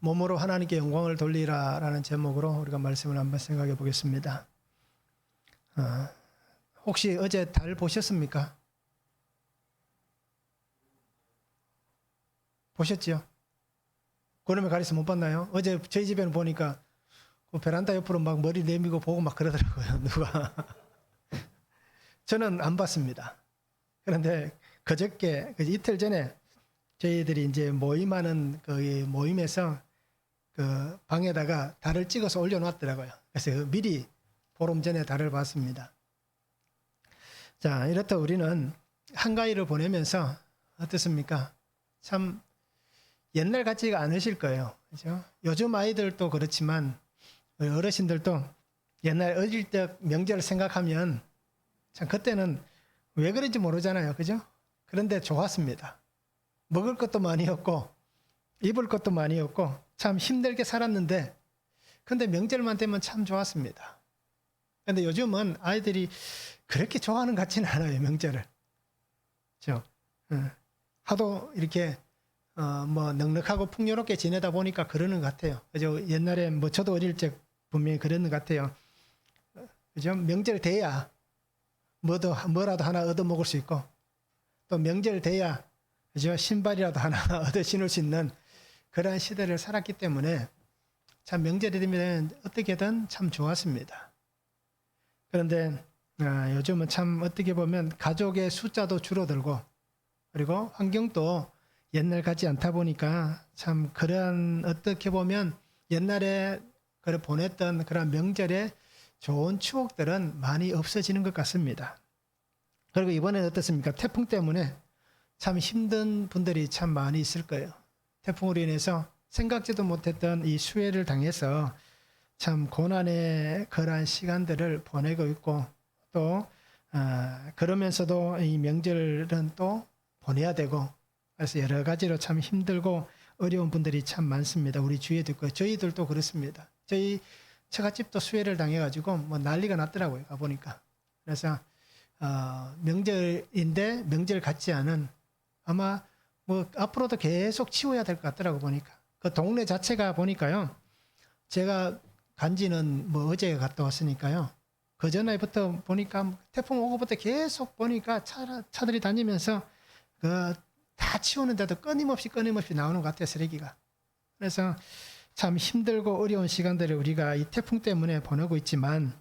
몸으로 하나님께 영광을 돌리라라는 제목으로 우리가 말씀을 한번 생각해 보겠습니다. 혹시 어제 달 보셨습니까? 보셨죠? 구름에 가려서 못 봤나요? 어제 저희 집에는 보니까 그 베란다 옆으로 막 머리 내밀고 보고 막 그러더라고요. 누가. 저는 안 봤습니다. 그런데 그저께 이틀 전에 저희들이 이제 모임하는 그 모임에서 그 방에다가 달을 찍어서 올려놨더라고요. 그래서 미리 보름 전에 달을 봤습니다. 자, 이렇다 우리는 한가위를 보내면서 어떻습니까? 참 옛날 같지가 않으실 거예요. 그죠? 요즘 아이들도 그렇지만 어르신들도 옛날 어릴 때 명절을 생각하면 참 그때는 왜 그런지 모르잖아요. 그죠? 그런데 좋았습니다. 먹을 것도 많이 없고 입을 것도 많이 없고 참 힘들게 살았는데 근데 명절만 되면 참 좋았습니다. 근데 요즘은 아이들이 그렇게 좋아하는 것 같지는 않아요. 명절을. 그렇죠? 하도 이렇게 뭐 넉넉하고 풍요롭게 지내다 보니까 그러는 것 같아요. 그죠? 옛날에 뭐 저도 어릴 적 분명히 그랬는 것 같아요. 그죠? 명절 돼야 뭐라도 하나 얻어 먹을 수 있고 또 명절 돼야 그죠? 신발이라도 하나 얻어 신을 수 있는 그러한 시대를 살았기 때문에 참 명절이 되면 어떻게든 참 좋았습니다. 그런데 요즘은 참 어떻게 보면 가족의 숫자도 줄어들고 그리고 환경도 옛날 같지 않다 보니까 참 그러한 어떻게 보면 옛날에 보냈던 그런 명절의 좋은 추억들은 많이 없어지는 것 같습니다. 그리고 이번에는 어떻습니까? 태풍 때문에 참 힘든 분들이 참 많이 있을 거예요. 태풍으로 인해서 생각지도 못했던 이 수해를 당해서 참 고난의 그러한 시간들을 보내고 있고 또 그러면서도 이 명절은 또 보내야 되고 그래서 여러 가지로 참 힘들고 어려운 분들이 참 많습니다. 우리 주위에도 있고 저희들도 그렇습니다. 저희 처갓집도 수해를 당해가지고 뭐 난리가 났더라고요. 가보니까. 그래서 명절인데 명절 같지 않은 아마 뭐 앞으로도 계속 치워야 될 것 같더라고 보니까. 그 동네 자체가 보니까요. 제가 간지는 뭐 어제 갔다 왔으니까요. 그 전에부터 보니까 태풍 오고부터 계속 보니까 차들이 다니면서 다 치우는데도 끊임없이 나오는 것 같아요. 쓰레기가. 그래서 참 힘들고 어려운 시간들을 우리가 이 태풍 때문에 보내고 있지만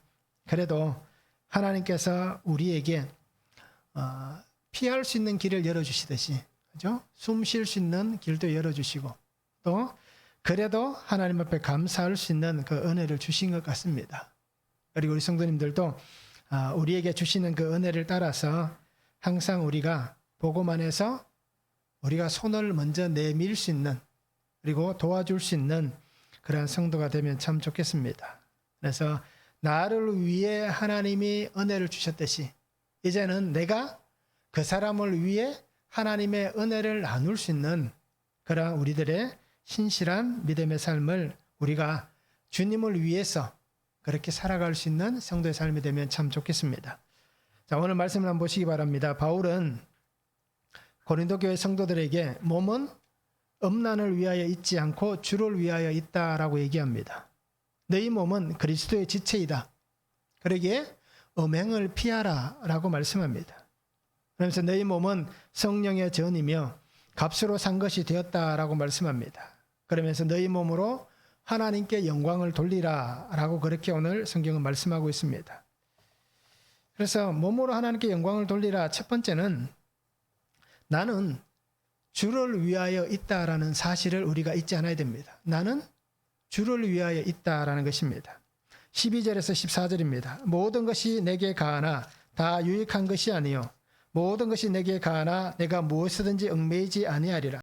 그래도 하나님께서 우리에게 피할 수 있는 길을 열어주시듯이 그죠? 숨 쉴 수 있는 길도 열어주시고 또 그래도 하나님 앞에 감사할 수 있는 그 은혜를 주신 것 같습니다. 그리고 우리 성도님들도 우리에게 주시는 그 은혜를 따라서 항상 우리가 보고만 해서 우리가 손을 먼저 내밀 수 있는 그리고 도와줄 수 있는 그러한 성도가 되면 참 좋겠습니다. 그래서 나를 위해 하나님이 은혜를 주셨듯이 이제는 내가 그 사람을 위해 하나님의 은혜를 나눌 수 있는 그러한 우리들의 신실한 믿음의 삶을 우리가 주님을 위해서 그렇게 살아갈 수 있는 성도의 삶이 되면 참 좋겠습니다. 자, 오늘 말씀을 한번 보시기 바랍니다. 바울은 고린도 교회 성도들에게 몸은 음란을 위하여 있지 않고 주를 위하여 있다라고 얘기합니다. 너희 몸은 그리스도의 지체이다. 그러기에 음행을 피하라 라고 말씀합니다. 그러면서 너희 몸은 성령의 전이며 값으로 산 것이 되었다라고 말씀합니다. 그러면서 너희 몸으로 하나님께 영광을 돌리라 라고 그렇게 오늘 성경은 말씀하고 있습니다. 그래서 몸으로 하나님께 영광을 돌리라 첫 번째는 나는 주를 위하여 있다라는 사실을 우리가 잊지 않아야 됩니다. 나는 주를 위하여 있다라는 것입니다. 12절에서 14절입니다. 모든 것이 내게 가하나 다 유익한 것이 아니요 모든 것이 내게 가하나 내가 무엇이든지 얽매이지 아니하리라.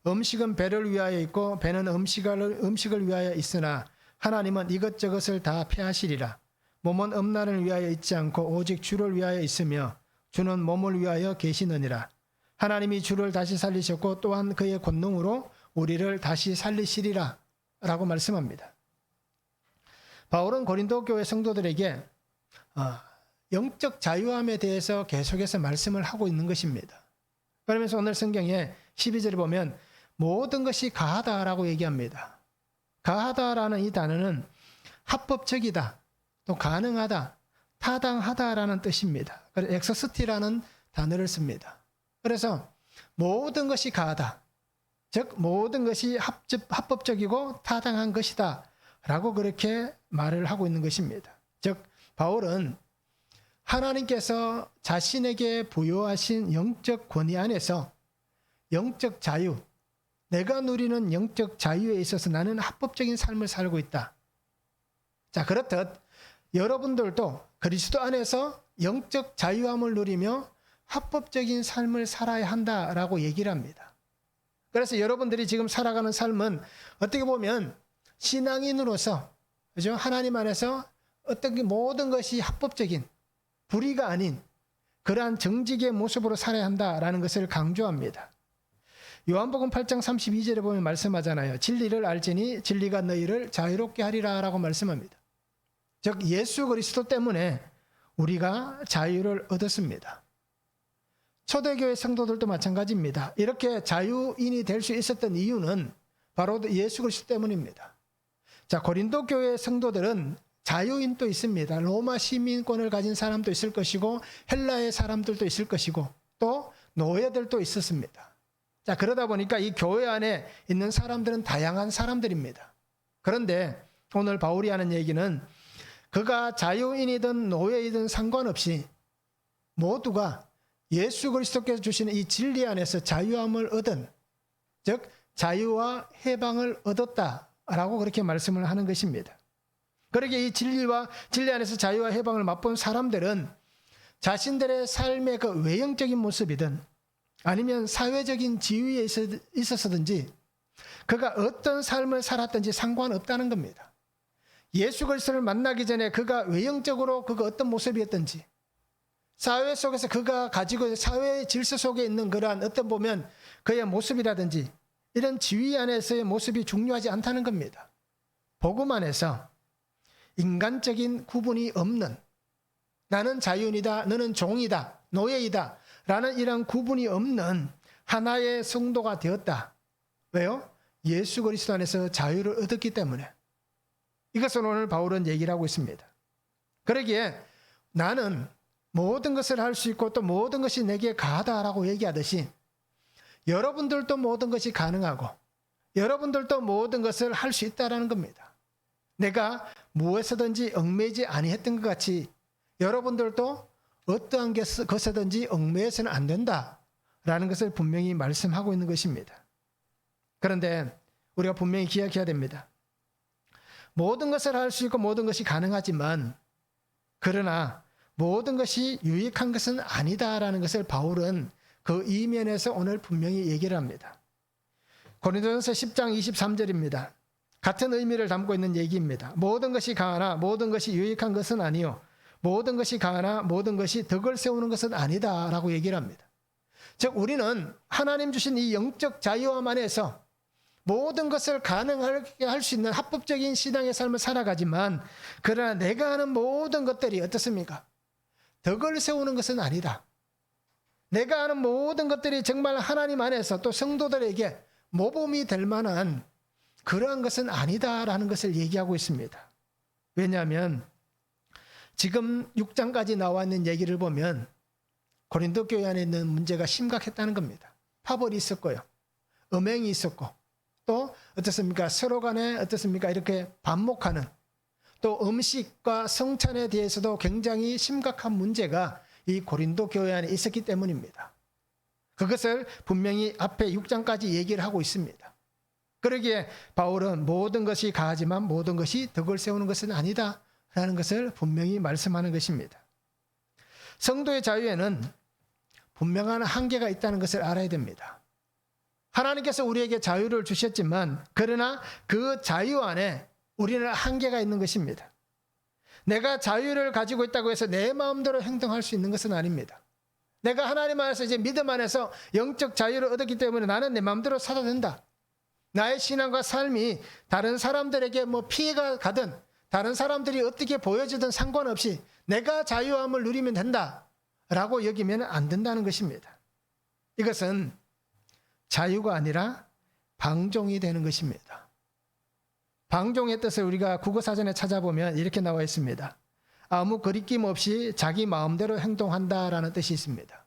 음식은 배를 위하여 있고 배는 음식을 위하여 있으나 하나님은 이것저것을 다 폐하시리라. 몸은 음란을 위하여 있지 않고 오직 주를 위하여 있으며 주는 몸을 위하여 계시느니라. 하나님이 주를 다시 살리셨고 또한 그의 권능으로 우리를 다시 살리시리라 라고 말씀합니다. 바울은 고린도 교회 성도들에게 영적 자유함에 대해서 계속해서 말씀을 하고 있는 것입니다. 그러면서 오늘 성경에 12절에 보면 모든 것이 가하다라고 얘기합니다. 가하다라는 이 단어는 합법적이다, 또 가능하다, 타당하다라는 뜻입니다. 그래서 엑서스티라는 단어를 씁니다. 그래서 모든 것이 가하다, 즉 모든 것이 합법적이고 타당한 것이다 라고 그렇게 말을 하고 있는 것입니다. 즉 바울은 하나님께서 자신에게 부여하신 영적 권위 안에서 영적 자유, 내가 누리는 영적 자유에 있어서 나는 합법적인 삶을 살고 있다. 자, 그렇듯 여러분들도 그리스도 안에서 영적 자유함을 누리며 합법적인 삶을 살아야 한다라고 얘기를 합니다. 그래서 여러분들이 지금 살아가는 삶은 어떻게 보면 신앙인으로서, 그죠? 하나님 안에서 어떻게 모든 것이 합법적인, 불의가 아닌 그러한 정직의 모습으로 살아야 한다라는 것을 강조합니다. 요한복음 8장 32절에 보면 말씀하잖아요. 진리를 알지니 진리가 너희를 자유롭게 하리라 라고 말씀합니다. 즉 예수 그리스도 때문에 우리가 자유를 얻었습니다. 초대교회 성도들도 마찬가지입니다. 이렇게 자유인이 될 수 있었던 이유는 바로 예수 그리스도 때문입니다. 자, 고린도 교회 성도들은 자유인도 있습니다. 로마 시민권을 가진 사람도 있을 것이고 헬라의 사람들도 있을 것이고 또 노예들도 있었습니다. 자, 그러다 보니까 이 교회 안에 있는 사람들은 다양한 사람들입니다. 그런데 오늘 바울이 하는 얘기는 그가 자유인이든 노예이든 상관없이 모두가 예수 그리스도께서 주시는 이 진리 안에서 자유함을 얻은, 즉 자유와 해방을 얻었다라고 그렇게 말씀을 하는 것입니다. 그렇게 이 진리와 진리 안에서 자유와 해방을 맛본 사람들은 자신들의 삶의 그 외형적인 모습이든 아니면 사회적인 지위에 있어서든지 그가 어떤 삶을 살았든지 상관없다는 겁니다. 예수 그리스도를 만나기 전에 그가 외형적으로 그가 어떤 모습이었든지 사회 속에서 그가 가지고 있는 사회의 질서 속에 있는 그러한 어떤 보면 그의 모습이라든지 이런 지위 안에서의 모습이 중요하지 않다는 겁니다. 복음 안에서 인간적인 구분이 없는, 나는 자유인이다, 너는 종이다, 노예이다 라는 이런 구분이 없는 하나의 성도가 되었다. 왜요? 예수 그리스도 안에서 자유를 얻었기 때문에. 이것을 오늘 바울은 얘기를 하고 있습니다. 그러기에 나는 모든 것을 할 수 있고 또 모든 것이 내게 가하다라고 얘기하듯이 여러분들도 모든 것이 가능하고 여러분들도 모든 것을 할 수 있다라는 겁니다. 내가 무엇에든지 얽매이지 아니했던 것 같이 여러분들도 어떠한 것에든지 얽매여서는 안 된다라는 것을 분명히 말씀하고 있는 것입니다. 그런데 우리가 분명히 기억해야 됩니다. 모든 것을 할 수 있고 모든 것이 가능하지만 그러나 모든 것이 유익한 것은 아니다라는 것을 바울은 그 이면에서 오늘 분명히 얘기를 합니다. 고린도전서 10장 23절입니다. 같은 의미를 담고 있는 얘기입니다. 모든 것이 가하나 모든 것이 유익한 것은 아니요 모든 것이 가하나 모든 것이 덕을 세우는 것은 아니다라고 얘기를 합니다. 즉 우리는 하나님 주신 이 영적 자유함 안에서 모든 것을 가능하게 할 수 있는 합법적인 신앙의 삶을 살아가지만 그러나 내가 하는 모든 것들이 어떻습니까? 덕을 세우는 것은 아니다. 내가 하는 모든 것들이 정말 하나님 안에서 또 성도들에게 모범이 될 만한 그러한 것은 아니다라는 것을 얘기하고 있습니다. 왜냐하면 지금 6장까지 나와 있는 얘기를 보면 고린도 교회 안에 있는 문제가 심각했다는 겁니다. 파벌이 있었고요. 음행이 있었고 또 어떻습니까? 서로 간에 어떻습니까? 이렇게 반목하는 또 음식과 성찬에 대해서도 굉장히 심각한 문제가 이 고린도 교회 안에 있었기 때문입니다. 그것을 분명히 앞에 6장까지 얘기를 하고 있습니다. 그러기에 바울은 모든 것이 가하지만 모든 것이 덕을 세우는 것은 아니다 라는 것을 분명히 말씀하는 것입니다. 성도의 자유에는 분명한 한계가 있다는 것을 알아야 됩니다. 하나님께서 우리에게 자유를 주셨지만 그러나 그 자유 안에 우리는 한계가 있는 것입니다. 내가 자유를 가지고 있다고 해서 내 마음대로 행동할 수 있는 것은 아닙니다. 내가 하나님 안에서 이제 믿음 안에서 영적 자유를 얻었기 때문에 나는 내 마음대로 살아도 된다. 나의 신앙과 삶이 다른 사람들에게 뭐 피해가 가든 다른 사람들이 어떻게 보여주든 상관없이 내가 자유함을 누리면 된다라고 여기면 안 된다는 것입니다. 이것은 자유가 아니라 방종이 되는 것입니다. 방종의 뜻을 우리가 국어사전에 찾아보면 이렇게 나와 있습니다. 아무 거리낌 없이 자기 마음대로 행동한다라는 뜻이 있습니다.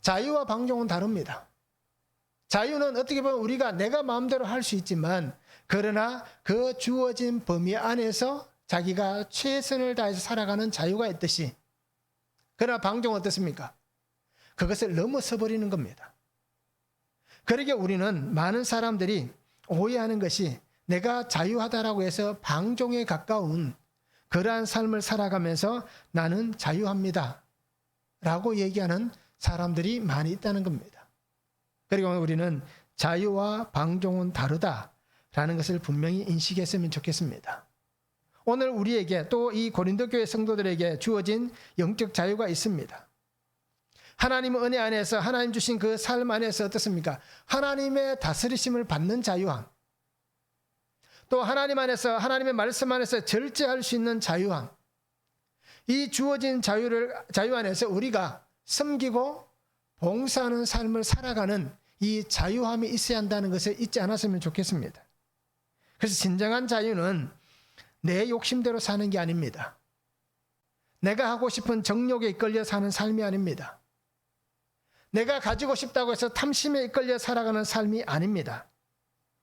자유와 방종은 다릅니다. 자유는 어떻게 보면 우리가 내가 마음대로 할 수 있지만, 그러나 그 주어진 범위 안에서 자기가 최선을 다해서 살아가는 자유가 있듯이, 그러나 방종은 어떻습니까? 그것을 넘어서 버리는 겁니다. 그러게 우리는 많은 사람들이 오해하는 것이, 내가 자유하다라고 해서 방종에 가까운 그러한 삶을 살아가면서 나는 자유합니다 라고 얘기하는 사람들이 많이 있다는 겁니다. 그리고 우리는 자유와 방종은 다르다라는 것을 분명히 인식했으면 좋겠습니다. 오늘 우리에게 또 이 고린도 교회 성도들에게 주어진 영적 자유가 있습니다. 하나님의 은혜 안에서 하나님 주신 그 삶 안에서 어떻습니까? 하나님의 다스리심을 받는 자유함, 또 하나님 안에서, 하나님의 말씀 안에서 절제할 수 있는 자유함, 이 주어진 자유 안에서 우리가 섬기고 봉사하는 삶을 살아가는 이 자유함이 있어야 한다는 것을 잊지 않았으면 좋겠습니다. 그래서 진정한 자유는 내 욕심대로 사는 게 아닙니다. 내가 하고 싶은 정욕에 이끌려 사는 삶이 아닙니다. 내가 가지고 싶다고 해서 탐심에 이끌려 살아가는 삶이 아닙니다.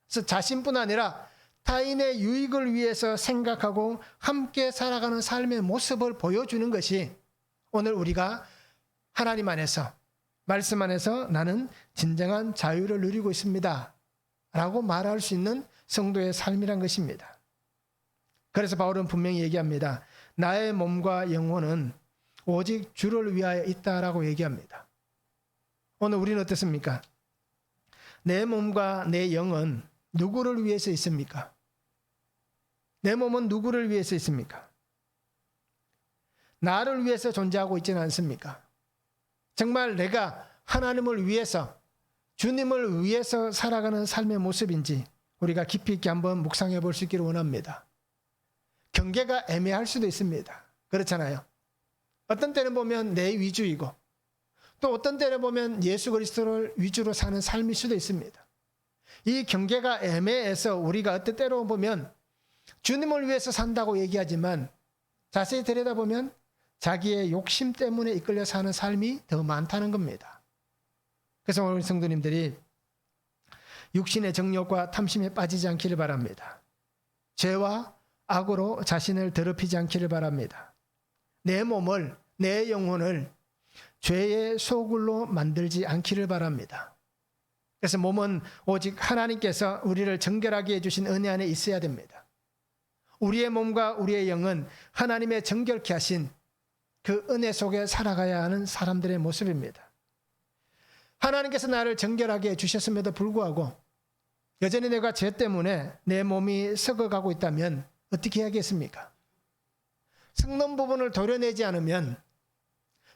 그래서 자신뿐 아니라 타인의 유익을 위해서 생각하고 함께 살아가는 삶의 모습을 보여주는 것이 오늘 우리가 하나님 안에서, 말씀 안에서 나는 진정한 자유를 누리고 있습니다 라고 말할 수 있는 성도의 삶이란 것입니다. 그래서 바울은 분명히 얘기합니다. 나의 몸과 영혼은 오직 주를 위하여 있다라고 얘기합니다. 오늘 우리는 어떻습니까? 내 몸과 내 영은 누구를 위해서 있습니까? 내 몸은 누구를 위해서 있습니까? 나를 위해서 존재하고 있지는 않습니까? 정말 내가 하나님을 위해서, 주님을 위해서 살아가는 삶의 모습인지 우리가 깊이 있게 한번 묵상해 볼 수 있기를 원합니다. 경계가 애매할 수도 있습니다. 그렇잖아요. 어떤 때는 보면 내 위주이고, 또 어떤 때는 보면 예수 그리스도를 위주로 사는 삶일 수도 있습니다. 이 경계가 애매해서 우리가 어떤 때로 보면 주님을 위해서 산다고 얘기하지만 자세히 들여다보면 자기의 욕심 때문에 이끌려 사는 삶이 더 많다는 겁니다. 그래서 오늘 성도님들이 육신의 정욕과 탐심에 빠지지 않기를 바랍니다. 죄와 악으로 자신을 더럽히지 않기를 바랍니다. 내 몸을, 내 영혼을 죄의 소굴로 만들지 않기를 바랍니다. 그래서 몸은 오직 하나님께서 우리를 정결하게 해주신 은혜 안에 있어야 됩니다. 우리의 몸과 우리의 영은 하나님의 정결케 하신 그 은혜 속에 살아가야 하는 사람들의 모습입니다. 하나님께서 나를 정결하게 해주셨음에도 불구하고 여전히 내가 죄 때문에 내 몸이 썩어가고 있다면 어떻게 해야겠습니까? 썩는 부분을 도려내지 않으면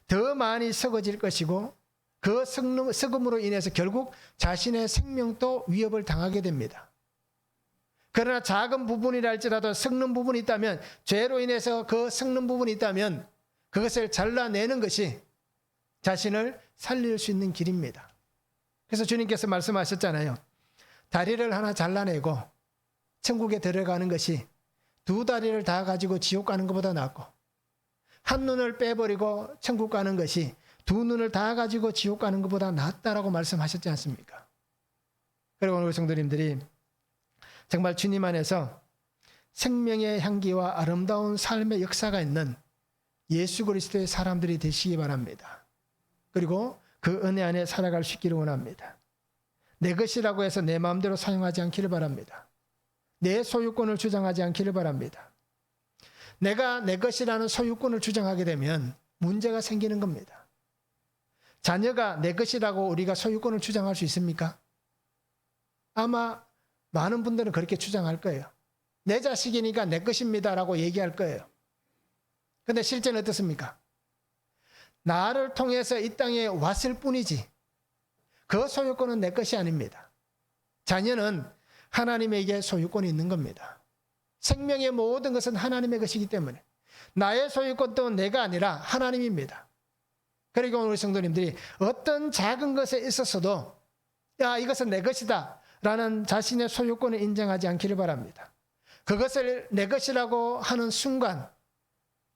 더 많이 썩어질 것이고, 그 썩음으로 인해서 결국 자신의 생명도 위협을 당하게 됩니다. 그러나 작은 부분이라 할지라도 썩는 부분이 있다면, 죄로 인해서 그 썩는 부분이 있다면 그것을 잘라내는 것이 자신을 살릴 수 있는 길입니다. 그래서 주님께서 말씀하셨잖아요. 다리를 하나 잘라내고 천국에 들어가는 것이 두 다리를 다 가지고 지옥 가는 것보다 낫고, 한 눈을 빼버리고 천국 가는 것이 두 눈을 다 가지고 지옥 가는 것보다 낫다라고 말씀하셨지 않습니까? 그리고 오늘 성도님들이 정말 주님 안에서 생명의 향기와 아름다운 삶의 역사가 있는 예수 그리스도의 사람들이 되시기 바랍니다. 그리고 그 은혜 안에 살아갈 수 있기를 원합니다. 내 것이라고 해서 내 마음대로 사용하지 않기를 바랍니다. 내 소유권을 주장하지 않기를 바랍니다. 내가 내 것이라는 소유권을 주장하게 되면 문제가 생기는 겁니다. 자녀가 내 것이라고 우리가 소유권을 주장할 수 있습니까? 아마 많은 분들은 그렇게 주장할 거예요. 내 자식이니까 내 것입니다라고 얘기할 거예요. 그런데 실제는 어떻습니까? 나를 통해서 이 땅에 왔을 뿐이지 그 소유권은 내 것이 아닙니다. 자녀는 하나님에게 소유권이 있는 겁니다. 생명의 모든 것은 하나님의 것이기 때문에 나의 소유권도 내가 아니라 하나님입니다. 그리고 우리 성도님들이 어떤 작은 것에 있어서도 야, 이것은 내 것이다 라는 자신의 소유권을 인정하지 않기를 바랍니다. 그것을 내 것이라고 하는 순간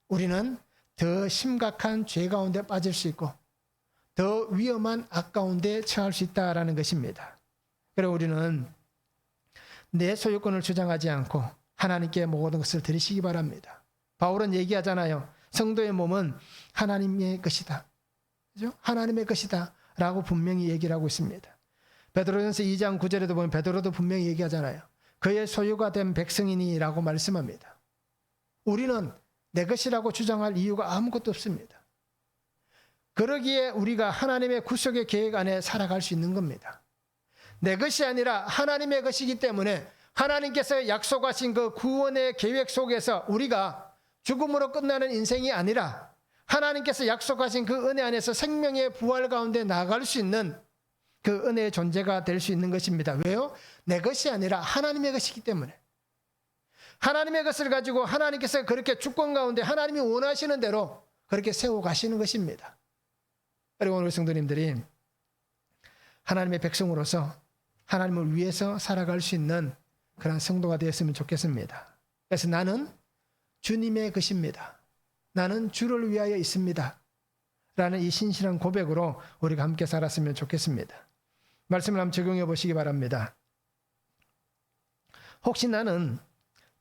우리는 더 심각한 죄 가운데 빠질 수 있고 더 위험한 악 가운데 처할 수 있다는 것입니다. 그래서 우리는 내 소유권을 주장하지 않고 하나님께 모든 것을 드리시기 바랍니다. 바울은 얘기하잖아요. 성도의 몸은 하나님의 것이다. 그죠? 하나님의 것이다 라고 분명히 얘기를 하고 있습니다. 베드로전서 2장 9절에도 보면 베드로도 분명히 얘기하잖아요. 그의 소유가 된 백성이니라고 말씀합니다. 우리는 내 것이라고 주장할 이유가 아무것도 없습니다. 그러기에 우리가 하나님의 구속의 계획 안에 살아갈 수 있는 겁니다. 내 것이 아니라 하나님의 것이기 때문에 하나님께서 약속하신 그 구원의 계획 속에서 우리가 죽음으로 끝나는 인생이 아니라 하나님께서 약속하신 그 은혜 안에서 생명의 부활 가운데 나아갈 수 있는 그 은혜의 존재가 될 수 있는 것입니다. 왜요? 내 것이 아니라 하나님의 것이기 때문에. 하나님의 것을 가지고 하나님께서 그렇게 주권 가운데 하나님이 원하시는 대로 그렇게 세워 가시는 것입니다. 그리고 오늘 성도님들이 하나님의 백성으로서 하나님을 위해서 살아갈 수 있는 그런 성도가 되었으면 좋겠습니다. 그래서 나는 주님의 것입니다. 나는 주를 위하여 있습니다. 라는 이 신실한 고백으로 우리가 함께 살았으면 좋겠습니다. 말씀을 한번 적용해 보시기 바랍니다. 혹시 나는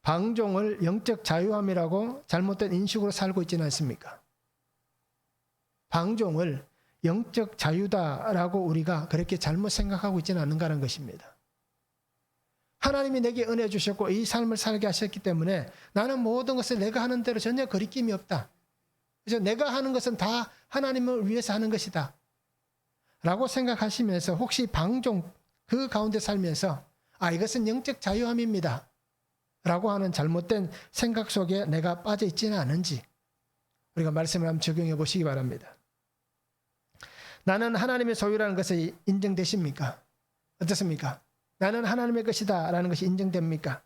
방종을 영적 자유함이라고 잘못된 인식으로 살고 있지는 않습니까? 방종을 영적 자유다라고 우리가 그렇게 잘못 생각하고 있지는 않는가라는 것입니다. 하나님이 내게 은혜 주셨고 이 삶을 살게 하셨기 때문에 나는 모든 것을 내가 하는 대로 전혀 거리낌이 없다. 그래서 내가 하는 것은 다 하나님을 위해서 하는 것이다. 라고 생각하시면서 혹시 방종 그 가운데 살면서 이것은 영적 자유함입니다. 라고 하는 잘못된 생각 속에 내가 빠져 있지는 않은지 우리가 말씀을 한번 적용해 보시기 바랍니다. 나는 하나님의 소유라는 것이 인정되십니까? 어떻습니까? 나는 하나님의 것이다 라는 것이 인정됩니까?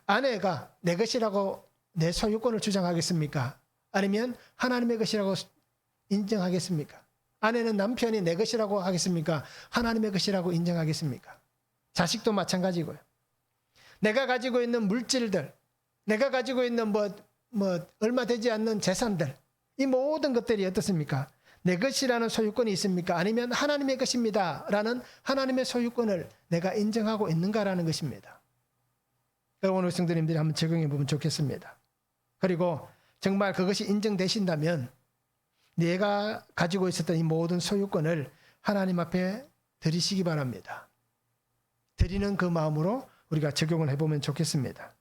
아내가 내 것이라고 내 소유권을 주장하겠습니까? 아니면 하나님의 것이라고 인정하겠습니까? 아내는 남편이 내 것이라고 하겠습니까? 하나님의 것이라고 인정하겠습니까? 자식도 마찬가지고요. 내가 가지고 있는 물질들, 내가 가지고 있는 얼마 되지 않는 재산들, 이 모든 것들이 어떻습니까? 내 것이라는 소유권이 있습니까? 아니면 하나님의 것입니다 라는 하나님의 소유권을 내가 인정하고 있는가라는 것입니다. 오늘 성도님들이 한번 적용해 보면 좋겠습니다. 그리고 정말 그것이 인정되신다면 내가 가지고 있었던 이 모든 소유권을 하나님 앞에 드리시기 바랍니다. 드리는 그 마음으로 우리가 적용을 해보면 좋겠습니다.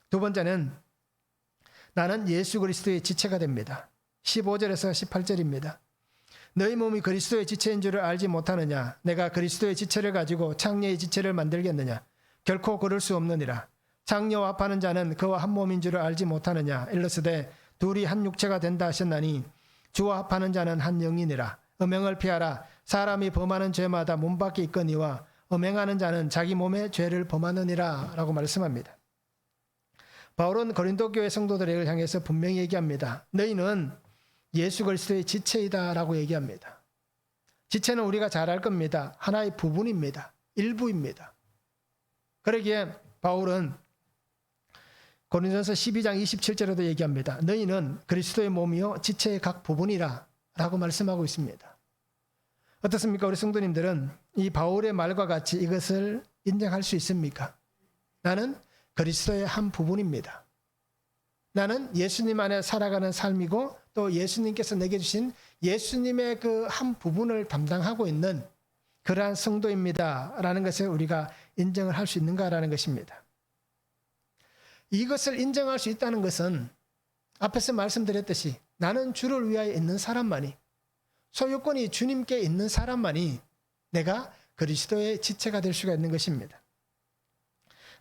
두 번째는 나는 예수 그리스도의 지체가 됩니다. 15절에서 18절입니다. 너희 몸이 그리스도의 지체인 줄을 알지 못하느냐? 내가 그리스도의 지체를 가지고 창녀의 지체를 만들겠느냐? 결코 그럴 수 없느니라. 창녀와 합하는 자는 그와 한 몸인 줄을 알지 못하느냐? 일러스되 둘이 한 육체가 된다 하셨나니 주와 합하는 자는 한 영이니라. 음행을 피하라. 사람이 범하는 죄마다 몸 밖에 있거니와 음행하는 자는 자기 몸의 죄를 범하느니라 라고 말씀합니다. 바울은 고린도 교회 성도들을 향해서 분명히 얘기합니다. 너희는 예수 그리스도의 지체이다 라고 얘기합니다. 지체는 우리가 잘 알 겁니다. 하나의 부분입니다. 일부입니다. 그러기에 바울은 고린도전서 12장 27절에도 얘기합니다. 너희는 그리스도의 몸이요 지체의 각 부분이라 라고 말씀하고 있습니다. 어떻습니까? 우리 성도님들은 이 바울의 말과 같이 이것을 인정할 수 있습니까? 나는 그리스도의 한 부분입니다. 나는 예수님 안에 살아가는 삶이고 또 예수님께서 내게 주신 예수님의 그 한 부분을 담당하고 있는 그러한 성도입니다 라는 것을 우리가 인정을 할 수 있는가라는 것입니다. 이것을 인정할 수 있다는 것은 앞에서 말씀드렸듯이 나는 주를 위하여 있는 사람만이, 소유권이 주님께 있는 사람만이 내가 그리스도의 지체가 될 수가 있는 것입니다.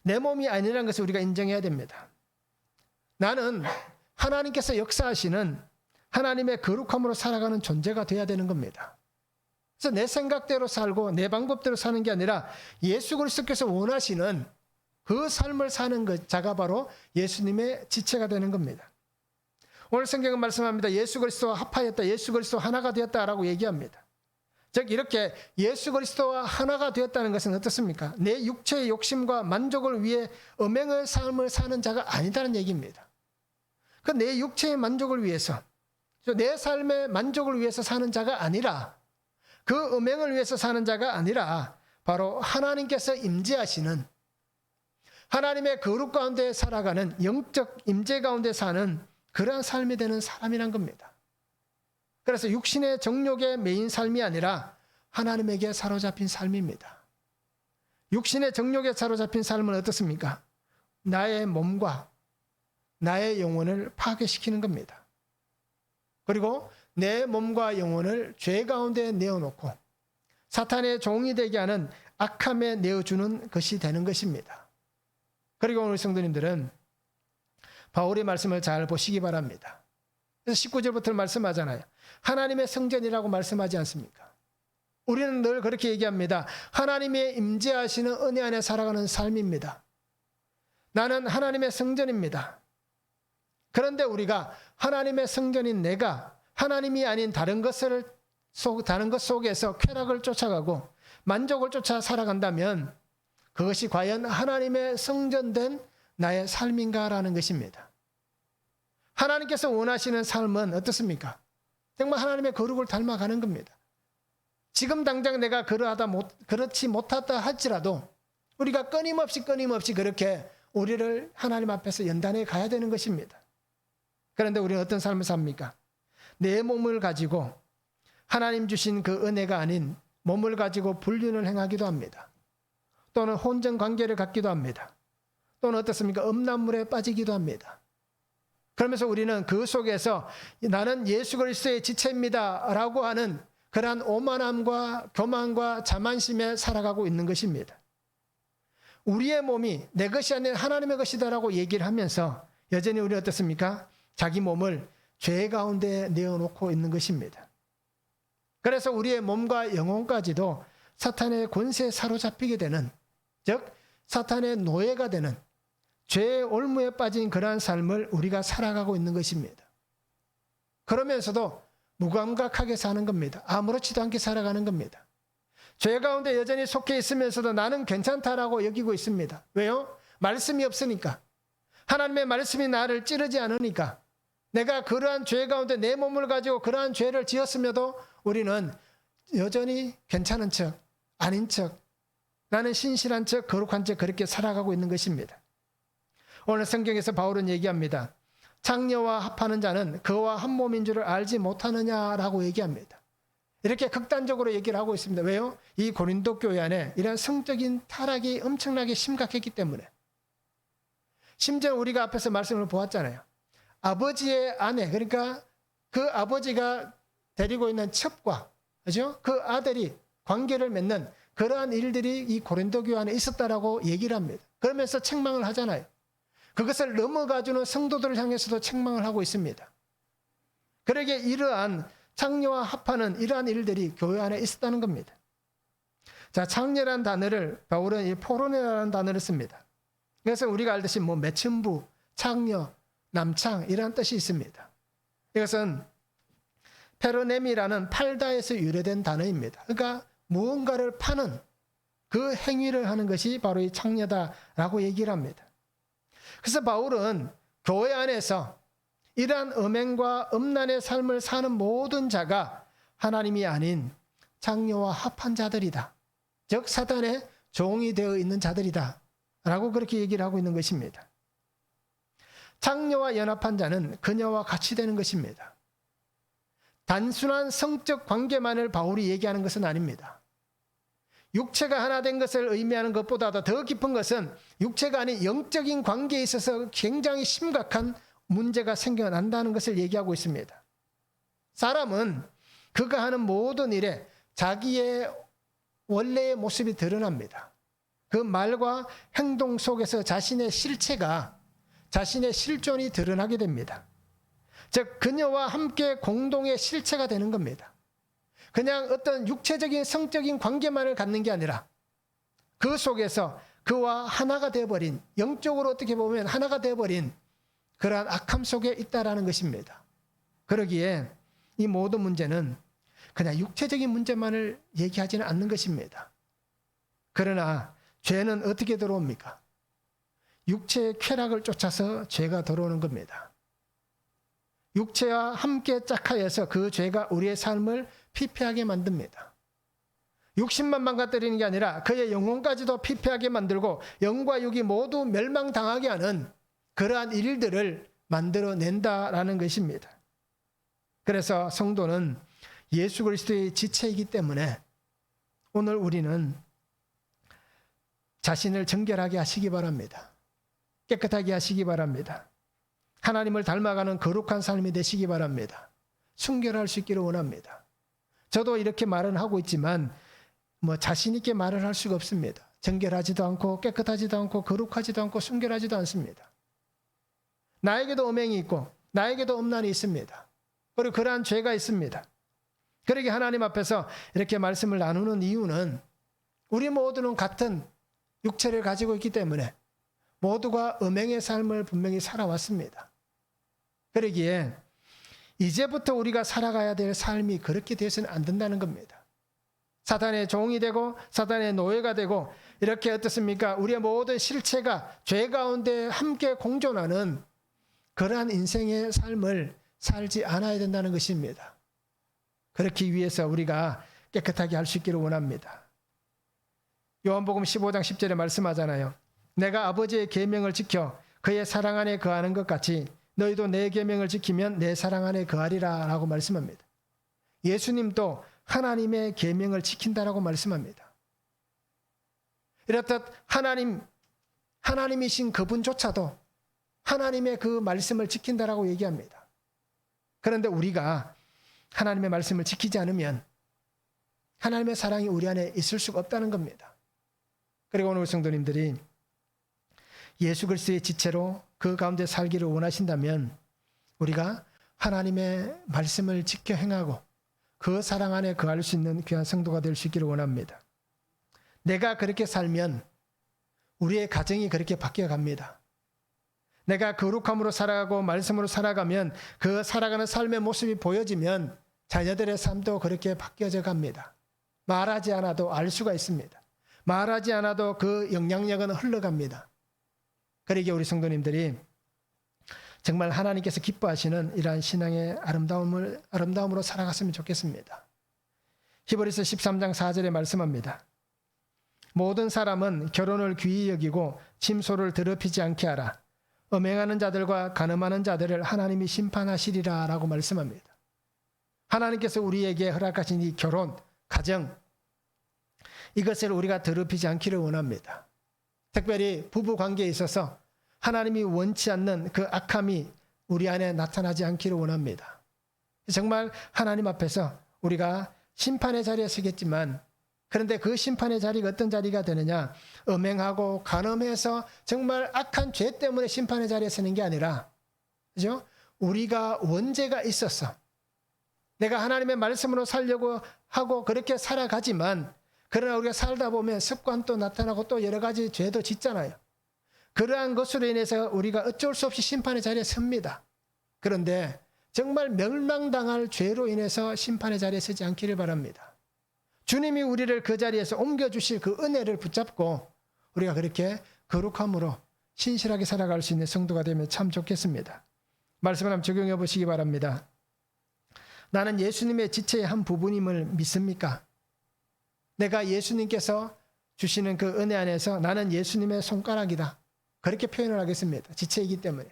내 몸이 아니라는 것을 우리가 인정해야 됩니다. 나는 하나님께서 역사하시는 하나님의 거룩함으로 살아가는 존재가 되어야 되는 겁니다. 그래서 내 생각대로 살고 내 방법대로 사는 게 아니라 예수 그리스도께서 원하시는 그 삶을 사는 것 자가 바로 예수님의 지체가 되는 겁니다. 오늘 성경은 말씀합니다. 예수 그리스도와 합하였다. 예수 그리스도 하나가 되었다라고 얘기합니다. 즉 이렇게 예수 그리스도와 하나가 되었다는 것은 어떻습니까? 내 육체의 욕심과 만족을 위해 음행의 삶을 사는 자가 아니다는 얘기입니다. 그 내 육체의 만족을 위해서, 내 삶의 만족을 위해서 사는 자가 아니라, 그 음행을 위해서 사는 자가 아니라 바로 하나님께서 임재하시는, 하나님의 거룩 가운데 살아가는, 영적 임재 가운데 사는 그러한 삶이 되는 사람이란 겁니다. 그래서 육신의 정욕에 매인 삶이 아니라 하나님에게 사로잡힌 삶입니다. 육신의 정욕에 사로잡힌 삶은 어떻습니까? 나의 몸과 나의 영혼을 파괴시키는 겁니다. 그리고 내 몸과 영혼을 죄 가운데 내어놓고 사탄의 종이 되게 하는 악함에 내어주는 것이 되는 것입니다. 그리고 오늘 성도님들은 바울의 말씀을 잘 보시기 바랍니다. 그래서 19절부터 말씀하잖아요. 하나님의 성전이라고 말씀하지 않습니까? 우리는 늘 그렇게 얘기합니다. 하나님의 임재하시는 은혜 안에 살아가는 삶입니다. 나는 하나님의 성전입니다. 그런데 우리가 하나님의 성전인 내가 하나님이 아닌 다른 것 속에서 쾌락을 쫓아가고 만족을 쫓아 살아간다면 그것이 과연 하나님의 성전된 나의 삶인가라는 것입니다. 하나님께서 원하시는 삶은 어떻습니까? 정말 하나님의 거룩을 닮아가는 겁니다. 지금 당장 내가 그렇지 못하다 할지라도 우리가 끊임없이 그렇게 우리를 하나님 앞에서 연단해 가야 되는 것입니다. 그런데 우리는 어떤 삶을 삽니까? 내 몸을 가지고 하나님 주신 그 은혜가 아닌 몸을 가지고 불륜을 행하기도 합니다. 또는 혼전 관계를 갖기도 합니다. 또는 어떻습니까? 음란물에 빠지기도 합니다. 그러면서 우리는 그 속에서 나는 예수 그리스도의 지체입니다 라고 하는 그러한 오만함과 교만과 자만심에 살아가고 있는 것입니다. 우리의 몸이 내 것이 아닌 하나님의 것이다라고 얘기를 하면서 여전히 우리는 어떻습니까? 자기 몸을 죄 가운데 내어놓고 있는 것입니다. 그래서 우리의 몸과 영혼까지도 사탄의 권세에 사로잡히게 되는, 즉 사탄의 노예가 되는 죄의 올무에 빠진 그러한 삶을 우리가 살아가고 있는 것입니다. 그러면서도 무감각하게 사는 겁니다. 아무렇지도 않게 살아가는 겁니다. 죄 가운데 여전히 속해 있으면서도 나는 괜찮다라고 여기고 있습니다. 왜요? 말씀이 없으니까. 하나님의 말씀이 나를 찌르지 않으니까. 내가 그러한 죄 가운데 내 몸을 가지고 그러한 죄를 지었음에도 우리는 여전히 괜찮은 척, 아닌 척, 나는 신실한 척, 거룩한 척 그렇게 살아가고 있는 것입니다. 오늘 성경에서 바울은 얘기합니다. 창녀와 합하는 자는 그와 한 몸인 줄을 알지 못하느냐라고 얘기합니다. 이렇게 극단적으로 얘기를 하고 있습니다. 왜요? 이 고린도 교회 안에 이런 성적인 타락이 엄청나게 심각했기 때문에. 심지어 우리가 앞에서 말씀을 보았잖아요. 아버지의 아내, 그러니까 그 아버지가 데리고 있는 첩과, 그죠? 그 아들이 관계를 맺는 그러한 일들이 이 고린도 교회 안에 있었다라고 얘기를 합니다. 그러면서 책망을 하잖아요. 그것을 넘어가주는 성도들을 향해서도 책망을 하고 있습니다. 그러기에 이러한 창녀와 합하는 이러한 일들이 교회 안에 있었다는 겁니다. 자, 창녀라는 단어를 바울은 이 포로네라는 단어를 씁니다. 그래서 우리가 알듯이 뭐 매춘부, 창녀, 남창 이런 뜻이 있습니다. 이것은 페로넴이라는 팔다에서 유래된 단어입니다. 그러니까 무언가를 파는 그 행위를 하는 것이 바로 이 창녀다라고 얘기를 합니다. 그래서 바울은 교회 안에서 이러한 음행과 음란의 삶을 사는 모든 자가 하나님이 아닌 창녀와 합한 자들이다. 즉 사탄의 종이 되어 있는 자들이다 라고 그렇게 얘기를 하고 있는 것입니다. 창녀와 연합한 자는 그녀와 같이 되는 것입니다. 단순한 성적 관계만을 바울이 얘기하는 것은 아닙니다. 육체가 하나 된 것을 의미하는 것보다도 더 깊은 것은 육체가 아닌 영적인 관계에 있어서 굉장히 심각한 문제가 생겨난다는 것을 얘기하고 있습니다. 사람은 그가 하는 모든 일에 자기의 원래의 모습이 드러납니다. 그 말과 행동 속에서 자신의 실체가, 자신의 실존이 드러나게 됩니다. 즉 그녀와 함께 공동의 실체가 되는 겁니다. 그냥 어떤 육체적인 성적인 관계만을 갖는 게 아니라 그 속에서 그와 하나가 되어버린, 영적으로 어떻게 보면 하나가 되어버린 그러한 악함 속에 있다라는 것입니다. 그러기에 이 모든 문제는 그냥 육체적인 문제만을 얘기하지는 않는 것입니다. 그러나 죄는 어떻게 들어옵니까? 육체의 쾌락을 쫓아서 죄가 들어오는 겁니다. 육체와 함께 짝하여서 그 죄가 우리의 삶을 피폐하게 만듭니다. 육신만 망가뜨리는 게 아니라 그의 영혼까지도 피폐하게 만들고 영과 육이 모두 멸망당하게 하는 그러한 일들을 만들어낸다라는 것입니다. 그래서 성도는 예수 그리스도의 지체이기 때문에 오늘 우리는 자신을 정결하게 하시기 바랍니다. 깨끗하게 하시기 바랍니다. 하나님을 닮아가는 거룩한 삶이 되시기 바랍니다. 순결할 수 있기를 원합니다. 저도 이렇게 말은 하고 있지만 자신 있게 말을 할 수가 없습니다. 정결하지도 않고 깨끗하지도 않고 거룩하지도 않고 순결하지도 않습니다. 나에게도 음행이 있고 나에게도 음란이 있습니다. 그리고 그러한 죄가 있습니다. 그러게 하나님 앞에서 이렇게 말씀을 나누는 이유는 우리 모두는 같은 육체를 가지고 있기 때문에 모두가 음행의 삶을 분명히 살아왔습니다. 그러기에 이제부터 우리가 살아가야 될 삶이 그렇게 되어서는 안 된다는 겁니다. 사탄의 종이 되고 사탄의 노예가 되고 이렇게 어떻습니까? 우리의 모든 실체가 죄 가운데 함께 공존하는 그러한 인생의 삶을 살지 않아야 된다는 것입니다. 그렇기 위해서 우리가 깨끗하게 할 수 있기를 원합니다. 요한복음 15장 10절에 말씀하잖아요. 내가 아버지의 계명을 지켜 그의 사랑 안에 거하는 것 같이 너희도 내 계명을 지키면 내 사랑 안에 거하리라 라고 말씀합니다. 예수님도 하나님의 계명을 지킨다라고 말씀합니다. 이렇듯 하나님이신 그분조차도 하나님의 그 말씀을 지킨다라고 얘기합니다. 그런데 우리가 하나님의 말씀을 지키지 않으면 하나님의 사랑이 우리 안에 있을 수가 없다는 겁니다. 그리고 오늘 성도님들이 예수 그리스도의 지체로 그 가운데 살기를 원하신다면 우리가 하나님의 말씀을 지켜 행하고 그 사랑 안에 거할 수 있는 귀한 성도가 될 수 있기를 원합니다. 내가 그렇게 살면 우리의 가정이 그렇게 바뀌어 갑니다. 내가 거룩함으로 살아가고 말씀으로 살아가면 그 살아가는 삶의 모습이 보여지면 자녀들의 삶도 그렇게 바뀌어져 갑니다. 말하지 않아도 알 수가 있습니다. 말하지 않아도 그 영향력은 흘러갑니다. 그러기에 우리 성도님들이 정말 하나님께서 기뻐하시는 이러한 신앙의 아름다움으로 살아갔으면 좋겠습니다. 히브리서 13장 4절에 말씀합니다. 모든 사람은 결혼을 귀히 여기고 침소를 더럽히지 않게 하라. 음행하는 자들과 간음하는 자들을 하나님이 심판하시리라 라고 말씀합니다. 하나님께서 우리에게 허락하신 이 결혼, 가정, 이것을 우리가 더럽히지 않기를 원합니다. 특별히 부부 관계에 있어서 하나님이 원치 않는 그 악함이 우리 안에 나타나지 않기를 원합니다. 정말 하나님 앞에서 우리가 심판의 자리에 서겠지만 그런데 그 심판의 자리가 어떤 자리가 되느냐? 음행하고 간음해서 정말 악한 죄 때문에 심판의 자리에 서는 게 아니라, 그죠? 우리가 원죄가 있었어. 내가 하나님의 말씀으로 살려고 하고 그렇게 살아가지만 그러나 우리가 살다 보면 습관도 나타나고 또 여러 가지 죄도 짓잖아요. 그러한 것으로 인해서 우리가 어쩔 수 없이 심판의 자리에 섭니다. 그런데 정말 멸망당할 죄로 인해서 심판의 자리에 서지 않기를 바랍니다. 주님이 우리를 그 자리에서 옮겨주실 그 은혜를 붙잡고 우리가 그렇게 거룩함으로 신실하게 살아갈 수 있는 성도가 되면 참 좋겠습니다. 말씀을 한번 적용해 보시기 바랍니다. 나는 예수님의 지체의 한 부분임을 믿습니까? 내가 예수님께서 주시는 그 은혜 안에서 나는 예수님의 손가락이다. 그렇게 표현을 하겠습니다. 지체이기 때문에.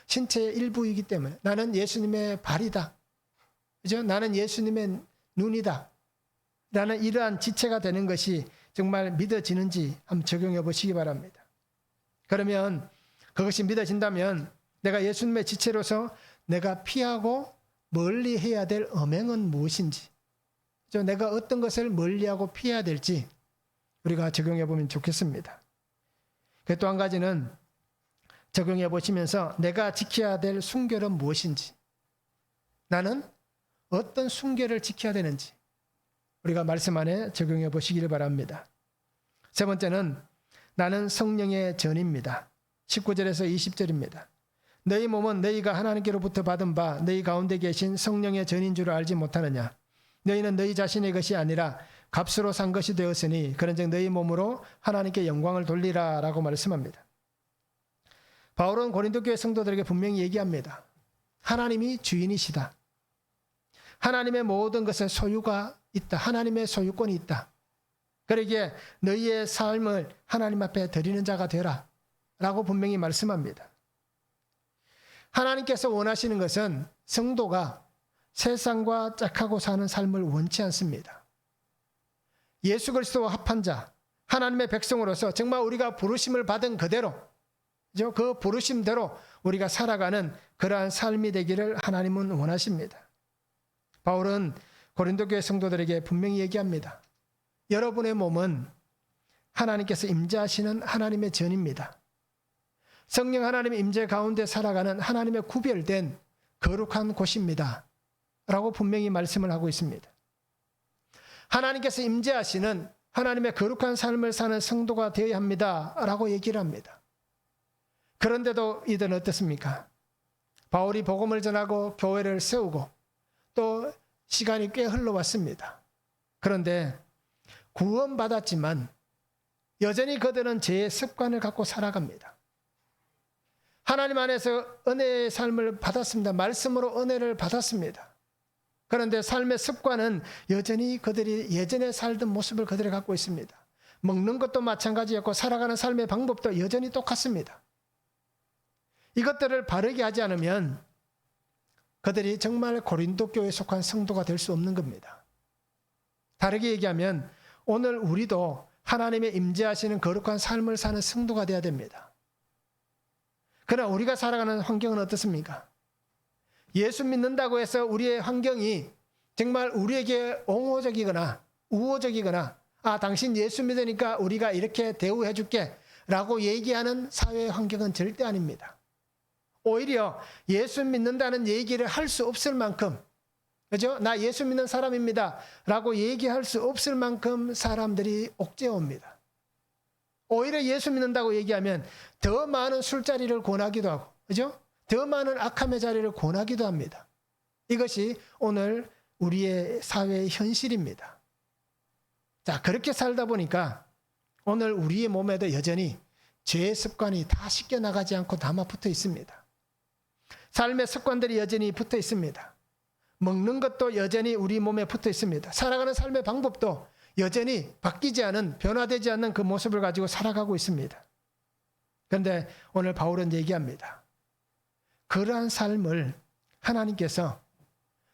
신체의 일부이기 때문에. 나는 예수님의 발이다. 그죠? 나는 예수님의 눈이다. 라는 이러한 지체가 되는 것이 정말 믿어지는지 한번 적용해 보시기 바랍니다. 그러면 그것이 믿어진다면 내가 예수님의 지체로서 내가 피하고 멀리 해야 될 음행은 무엇인지, 내가 어떤 것을 멀리하고 피해야 될지 우리가 적용해 보면 좋겠습니다. 또 한 가지는 적용해 보시면서 내가 지켜야 될 순결은 무엇인지, 나는 어떤 순결을 지켜야 되는지 우리가 말씀 안에 적용해 보시기를 바랍니다. 세 번째는 나는 성령의 전입니다. 19절에서 20절입니다. 너희 몸은 너희가 하나님께로부터 받은 바 너희 가운데 계신 성령의 전인 줄 알지 못하느냐. 너희는 너희 자신의 것이 아니라 값으로 산 것이 되었으니 그런즉 너희 몸으로 하나님께 영광을 돌리라 라고 말씀합니다. 바울은 고린도 교회 성도들에게 분명히 얘기합니다. 하나님이 주인이시다. 하나님의 모든 것에 소유가 있다. 하나님의 소유권이 있다. 그러기에 너희의 삶을 하나님 앞에 드리는 자가 되라 라고 분명히 말씀합니다. 하나님께서 원하시는 것은 성도가 세상과 짝하고 사는 삶을 원치 않습니다. 예수 그리스도와 합한 자, 하나님의 백성으로서 정말 우리가 부르심을 받은 그대로, 그 부르심대로 우리가 살아가는 그러한 삶이 되기를 하나님은 원하십니다. 바울은 고린도 교회 성도들에게 분명히 얘기합니다. 여러분의 몸은 하나님께서 임재하시는 하나님의 전입니다. 성령 하나님의 임재 가운데 살아가는 하나님의 구별된 거룩한 곳입니다. 라고 분명히 말씀을 하고 있습니다. 하나님께서 임재하시는 하나님의 거룩한 삶을 사는 성도가 되어야 합니다. 라고 얘기를 합니다. 그런데도 이들은 어떻습니까? 바울이 복음을 전하고 교회를 세우고 또 시간이 꽤 흘러왔습니다. 그런데 구원받았지만 여전히 그들은 죄의 습관을 갖고 살아갑니다. 하나님 안에서 은혜의 삶을 받았습니다. 말씀으로 은혜를 받았습니다. 그런데 삶의 습관은 여전히 그들이 예전에 살던 모습을 그들이 갖고 있습니다. 먹는 것도 마찬가지였고 살아가는 삶의 방법도 여전히 똑같습니다. 이것들을 바르게 하지 않으면 그들이 정말 고린도 교회에 속한 성도가 될 수 없는 겁니다. 다르게 얘기하면 오늘 우리도 하나님의 임재하시는 거룩한 삶을 사는 성도가 되어야 됩니다. 그러나 우리가 살아가는 환경은 어떻습니까? 예수 믿는다고 해서 우리의 환경이 정말 우리에게 옹호적이거나 우호적이거나 당신 예수 믿으니까 우리가 이렇게 대우해 줄게 라고 얘기하는 사회의 환경은 절대 아닙니다. 오히려 예수 믿는다는 얘기를 할 수 없을 만큼, 그죠? 나 예수 믿는 사람입니다 라고 얘기할 수 없을 만큼 사람들이 옥죄어 옵니다. 오히려 예수 믿는다고 얘기하면 더 많은 술자리를 권하기도 하고, 그죠? 더 많은 악함의 자리를 권하기도 합니다. 이것이 오늘 우리의 사회의 현실입니다. 자, 그렇게 살다 보니까 오늘 우리의 몸에도 여전히 죄의 습관이 다 씻겨나가지 않고 남아 붙어 있습니다. 삶의 습관들이 여전히 붙어 있습니다. 먹는 것도 여전히 우리 몸에 붙어 있습니다. 살아가는 삶의 방법도 여전히 바뀌지 않은, 변화되지 않는 그 모습을 가지고 살아가고 있습니다. 그런데 오늘 바울은 얘기합니다. 그러한 삶을 하나님께서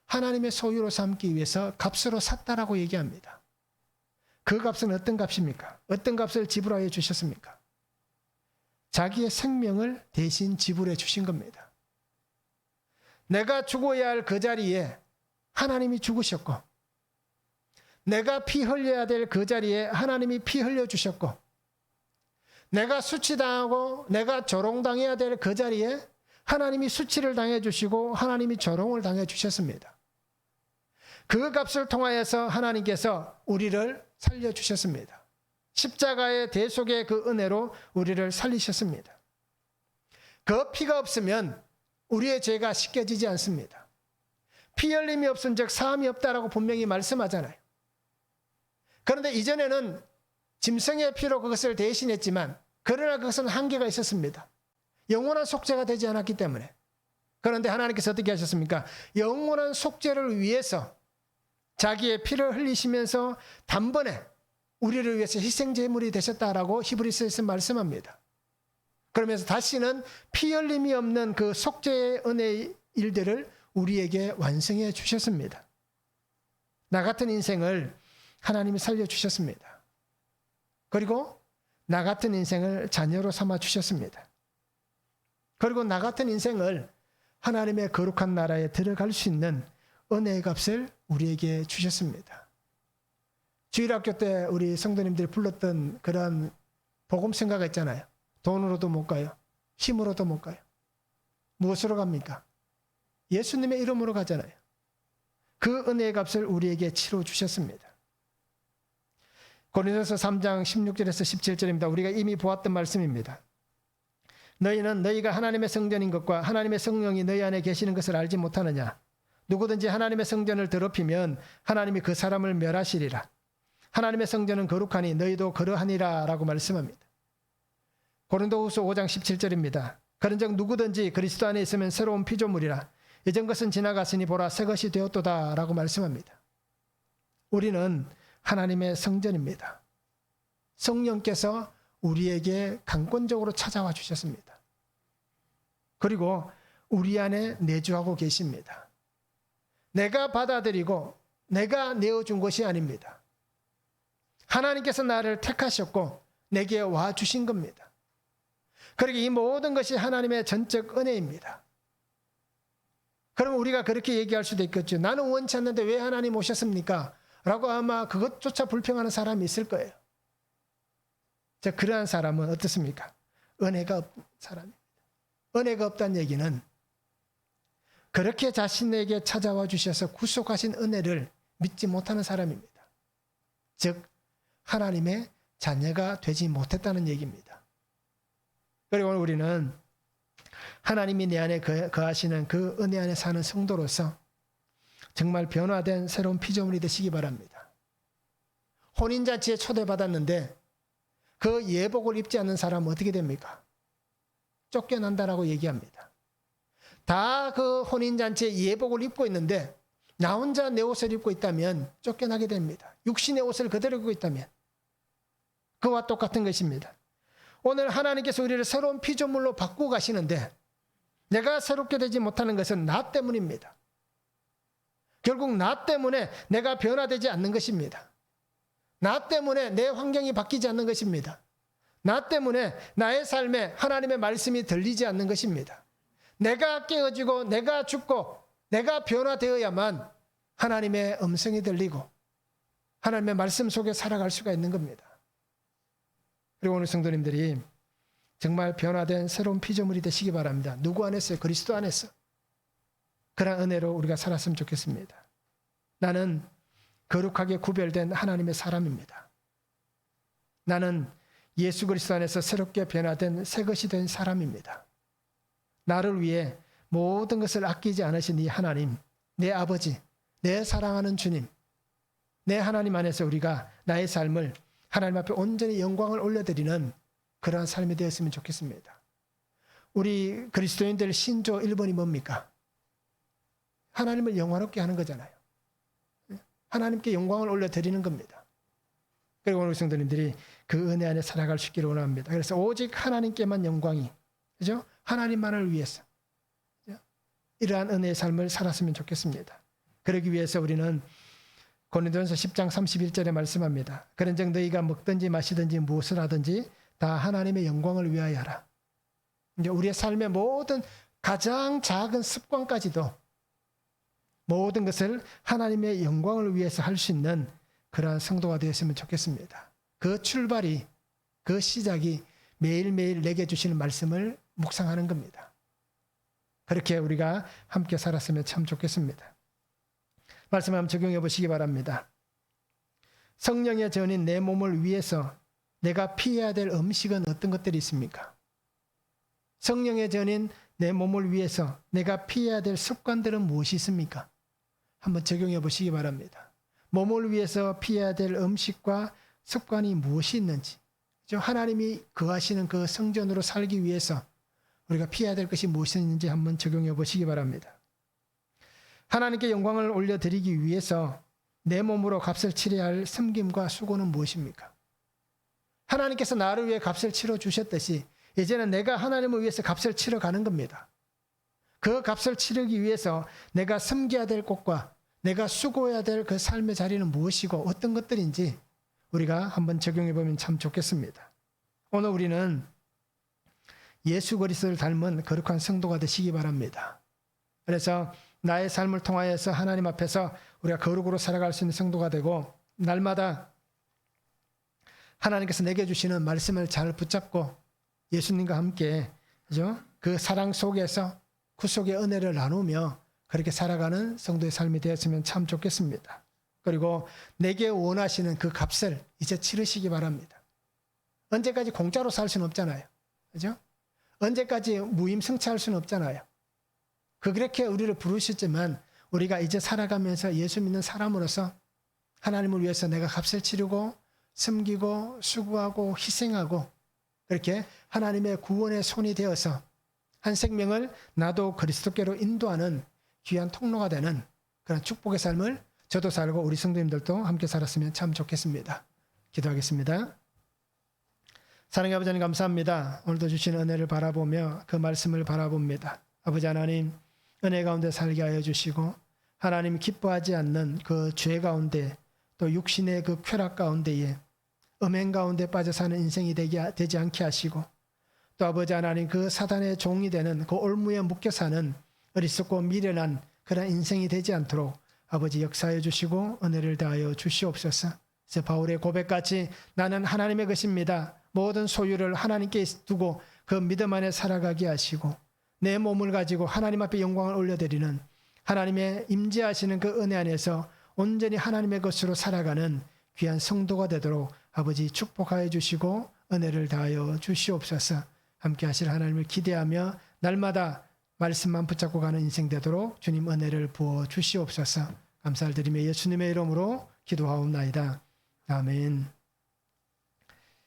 하나님의 소유로 삼기 위해서 값으로 샀다라고 얘기합니다. 그 값은 어떤 값입니까? 어떤 값을 지불하여 주셨습니까? 자기의 생명을 대신 지불해 주신 겁니다. 내가 죽어야 할 그 자리에 하나님이 죽으셨고, 내가 피 흘려야 될 그 자리에 하나님이 피 흘려 주셨고, 내가 수치당하고 내가 조롱당해야 될 그 자리에 하나님이 수치를 당해 주시고 하나님이 조롱을 당해 주셨습니다. 그 값을 통하여서 하나님께서 우리를 살려주셨습니다. 십자가의 대속의 그 은혜로 우리를 살리셨습니다. 그 피가 없으면 우리의 죄가 씻겨지지 않습니다. 피 흘림이 없은 즉 사함이 없다라고 분명히 말씀하잖아요. 그런데 이전에는 짐승의 피로 그것을 대신했지만 그러나 그것은 한계가 있었습니다. 영원한 속죄가 되지 않았기 때문에. 그런데 하나님께서 어떻게 하셨습니까? 영원한 속죄를 위해서 자기의 피를 흘리시면서 단번에 우리를 위해서 희생제물이 되셨다라고 히브리서에서 말씀합니다. 그러면서 다시는 피 흘림이 없는 그 속죄의 은혜의 일들을 우리에게 완성해 주셨습니다. 나 같은 인생을 하나님이 살려주셨습니다. 그리고 나 같은 인생을 자녀로 삼아 주셨습니다. 그리고 나 같은 인생을 하나님의 거룩한 나라에 들어갈 수 있는 은혜의 값을 우리에게 주셨습니다. 주일학교 때 우리 성도님들이 불렀던 그런 복음성가가 있잖아요. 돈으로도 못 가요. 힘으로도 못 가요. 무엇으로 갑니까? 예수님의 이름으로 가잖아요. 그 은혜의 값을 우리에게 치러 주셨습니다. 고린도서 3장 16절에서 17절입니다. 우리가 이미 보았던 말씀입니다. 너희는 너희가 하나님의 성전인 것과 하나님의 성령이 너희 안에 계시는 것을 알지 못하느냐? 누구든지 하나님의 성전을 더럽히면 하나님이 그 사람을 멸하시리라. 하나님의 성전은 거룩하니 너희도 그러하니라 라고 말씀합니다. 고린도후서 5장 17절입니다. 그런즉 누구든지 그리스도 안에 있으면 새로운 피조물이라. 예전 것은 지나갔으니 보라 새 것이 되었도다 라고 말씀합니다. 우리는 하나님의 성전입니다. 성령께서 우리에게 강권적으로 찾아와 주셨습니다. 그리고 우리 안에 내주하고 계십니다. 내가 받아들이고 내가 내어준 것이 아닙니다. 하나님께서 나를 택하셨고 내게 와 주신 겁니다. 그러기에 이 모든 것이 하나님의 전적 은혜입니다. 그럼 우리가 그렇게 얘기할 수도 있겠죠. 나는 원치 않는데 왜 하나님 오셨습니까? 라고 아마 그것조차 불평하는 사람이 있을 거예요. 자, 그러한 사람은 어떻습니까? 은혜가 없는 사람입니다. 은혜가 없다는 얘기는 그렇게 자신에게 찾아와 주셔서 구속하신 은혜를 믿지 못하는 사람입니다. 즉 하나님의 자녀가 되지 못했다는 얘기입니다. 그리고 오늘 우리는 하나님이 내 안에 거하시는 그 은혜 안에 사는 성도로서 정말 변화된 새로운 피조물이 되시기 바랍니다. 혼인잔치에 초대받았는데 그 예복을 입지 않는 사람은 어떻게 됩니까? 쫓겨난다라고 얘기합니다. 다 그 혼인잔치에 예복을 입고 있는데 나 혼자 내 옷을 입고 있다면 쫓겨나게 됩니다. 육신의 옷을 그대로 입고 있다면. 그와 똑같은 것입니다. 오늘 하나님께서 우리를 새로운 피조물로 바꾸고 가시는데 내가 새롭게 되지 못하는 것은 나 때문입니다. 결국 나 때문에 내가 변화되지 않는 것입니다. 나 때문에 내 환경이 바뀌지 않는 것입니다. 나 때문에 나의 삶에 하나님의 말씀이 들리지 않는 것입니다. 내가 깨어지고 내가 죽고 내가 변화되어야만 하나님의 음성이 들리고 하나님의 말씀 속에 살아갈 수가 있는 겁니다. 그리고 오늘 성도님들이 정말 변화된 새로운 피조물이 되시기 바랍니다. 누구 안에서요? 그리스도 안에서. 그런 은혜로 우리가 살았으면 좋겠습니다. 나는 거룩하게 구별된 하나님의 사람입니다. 나는 예수 그리스도 안에서 새롭게 변화된 새 것이 된 사람입니다. 나를 위해 모든 것을 아끼지 않으신 이 하나님, 내 아버지, 내 사랑하는 주님, 내 하나님 안에서 우리가 나의 삶을 하나님 앞에 온전히 영광을 올려드리는 그러한 삶이 되었으면 좋겠습니다. 우리 그리스도인들 신조 1번이 뭡니까? 하나님을 영화롭게 하는 거잖아요. 하나님께 영광을 올려드리는 겁니다. 그리고 오늘 성도님들이 그 은혜 안에 살아갈 수 있기를 원합니다. 그래서 오직 하나님께만 영광이, 그죠? 하나님만을 위해서 이러한 은혜의 삶을 살았으면 좋겠습니다. 그러기 위해서 우리는 고린도전서 10장 31절에 말씀합니다. 그런즉 너희가 먹든지 마시든지 무엇을 하든지 다 하나님의 영광을 위하여 하라. 이제 우리의 삶의 모든 가장 작은 습관까지도 모든 것을 하나님의 영광을 위해서 할 수 있는 그러한 성도가 되었으면 좋겠습니다. 그 출발이, 그 시작이 매일매일 내게 주시는 말씀을 묵상하는 겁니다. 그렇게 우리가 함께 살았으면 참 좋겠습니다. 말씀 한번 적용해 보시기 바랍니다. 성령의 전인 내 몸을 위해서 내가 피해야 될 음식은 어떤 것들이 있습니까? 성령의 전인 내 몸을 위해서 내가 피해야 될 습관들은 무엇이 있습니까? 한번 적용해 보시기 바랍니다. 몸을 위해서 피해야 될 음식과 습관이 무엇이 있는지, 하나님이 거하시는 그 성전으로 살기 위해서 우리가 피해야 될 것이 무엇이 있는지 한번 적용해 보시기 바랍니다. 하나님께 영광을 올려드리기 위해서 내 몸으로 값을 치러야 할 섬김과 수고는 무엇입니까? 하나님께서 나를 위해 값을 치러 주셨듯이 이제는 내가 하나님을 위해서 값을 치러 가는 겁니다. 그 값을 치르기 위해서 내가 섬겨야 될 곳과 내가 수고해야 될 그 삶의 자리는 무엇이고 어떤 것들인지 우리가 한번 적용해 보면 참 좋겠습니다. 오늘 우리는 예수 그리스도를 닮은 거룩한 성도가 되시기 바랍니다. 그래서 나의 삶을 통하여서 하나님 앞에서 우리가 거룩으로 살아갈 수 있는 성도가 되고 날마다 하나님께서 내게 주시는 말씀을 잘 붙잡고 예수님과 함께, 그죠? 그 사랑 속에서 구속의 은혜를 나누며 그렇게 살아가는 성도의 삶이 되었으면 참 좋겠습니다. 그리고 내게 원하시는 그 값을 이제 치르시기 바랍니다. 언제까지 공짜로 살 수는 없잖아요. 그죠? 언제까지 무임승차할 수는 없잖아요. 그렇게 우리를 부르셨지만 우리가 이제 살아가면서 예수 믿는 사람으로서 하나님을 위해서 내가 값을 치르고 섬기고 수고하고 희생하고 그렇게 하나님의 구원의 손이 되어서 한 생명을 나도 그리스도께로 인도하는 귀한 통로가 되는 그런 축복의 삶을 저도 살고 우리 성도님들도 함께 살았으면 참 좋겠습니다. 기도하겠습니다. 사랑의 아버지 하나님 감사합니다. 오늘도 주신 은혜를 바라보며 그 말씀을 바라봅니다. 아버지 하나님 은혜 가운데 살게 하여 주시고 하나님 기뻐하지 않는 그 죄 가운데 또 육신의 그 쾌락 가운데에 음행 가운데 빠져 사는 인생이 되지 않게 하시고 또 아버지 하나님 그 사단의 종이 되는 그 올무에 묶여 사는 어리석고 미련한 그런 인생이 되지 않도록 아버지 역사해 주시고 은혜를 다하여 주시옵소서. 이제 바울의 고백같이 나는 하나님의 것입니다. 모든 소유를 하나님께 두고 그 믿음 안에 살아가게 하시고 내 몸을 가지고 하나님 앞에 영광을 올려드리는 하나님의 임재하시는 그 은혜 안에서 온전히 하나님의 것으로 살아가는 귀한 성도가 되도록 아버지 축복하여 주시고 은혜를 다하여 주시옵소서. 함께 하실 하나님을 기대하며 날마다 말씀만 붙잡고 가는 인생 되도록 주님 은혜를 부어 주시옵소서. 감사를 드리며 예수님의 이름으로 기도하옵나이다. 아멘.